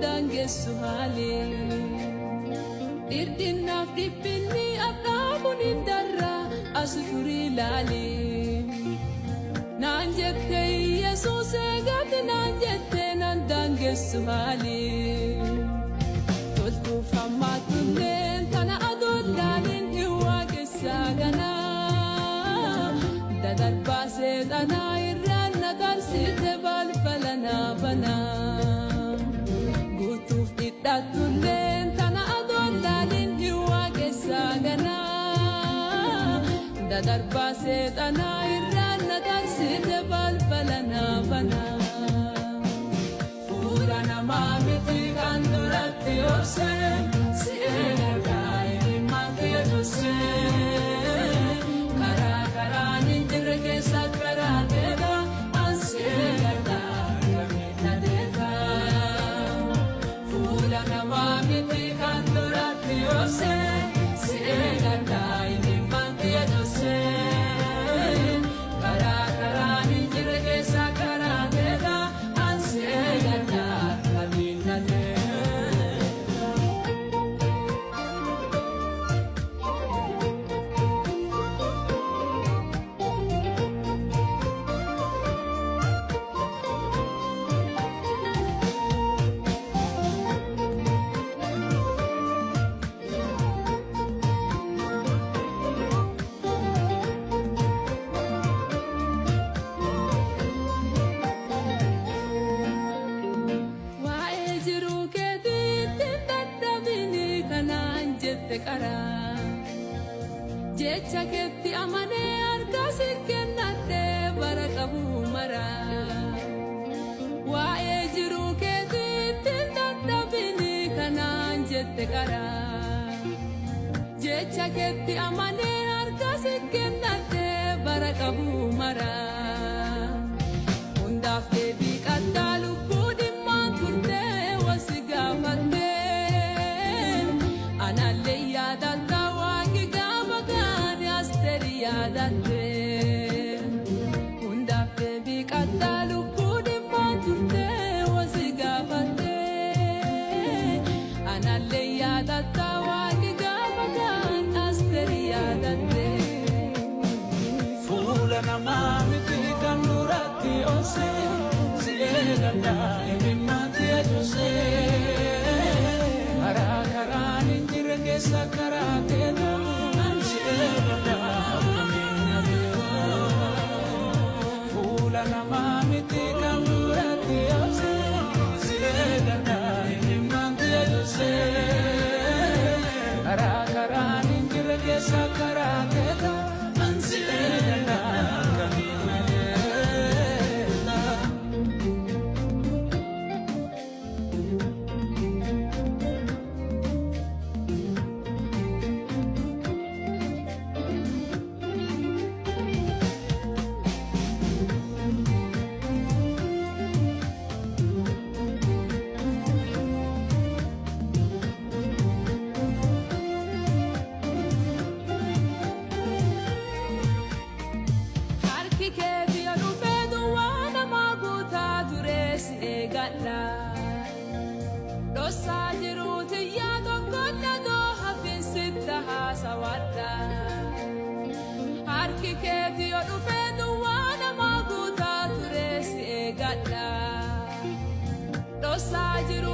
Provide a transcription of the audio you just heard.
dangeessuhale irdinaaf dhibbinni abdaabuun hin darra asuturi laale naan jette Yesuus eegate naan jette nan dangeessuhale toltuuf hammaatulleen tana adoolaaleen hin waaqessaa ganaa dadarbaa seexanaa irraan na tarsite balbala naa banaa guutuuf dhidhaatulleen tana adoolaaleen hin waaqessaa ganaa dadarbaa seexanaa irraan na tarsite balbala naa banaa fuula namaa miti kan duratti obsee si eegaa ilmaan kee dursee karaa karaan hin jirre keessa karaa keetaa ansi eegaa kamiin adeegaa fuula namaa miti kan duratti obsee si eegaa ilmaan kee dursee karaa karaan hin jirre keessa karaa keetaa ansi eegaa kamiin adeegaa. Jecha keetti amanee harkasi kennadhee bara qabuu maraa waa'ee jiruu keetiitti dadhabini kanaan jette qaraa jecha keetti amanee harkasi kennadhee bara qabuu maraa hundaaf deebii qaddaa lubbuu dhimmaan turtee wasi gaafattee anallee yaadatta yaadatte hundaaf deebii qaddaa lubbuu dhimmaan turtee wasi gaafatte anallee yaadatta waaqi gaafataan Asteeri yaadatte fuula namaa miti kan duratti obsee si eegaa ilmaan kee dursee karaa karaan hin jirre keessa karaa keetaa ansi eegaa fuula namaa miti kan duratti obsee si eegaa ilmaan kee dursee karaa karaan hin jirre keessa karaa keetaa ansi eegaa kamiin adeegaa. Dosaa jiruuti yaa tokkoon adoo hafiinsitta haasawadha harki keeti yoo dhufee duwwaa namaa guutaa ture si eegadha dosaa jiru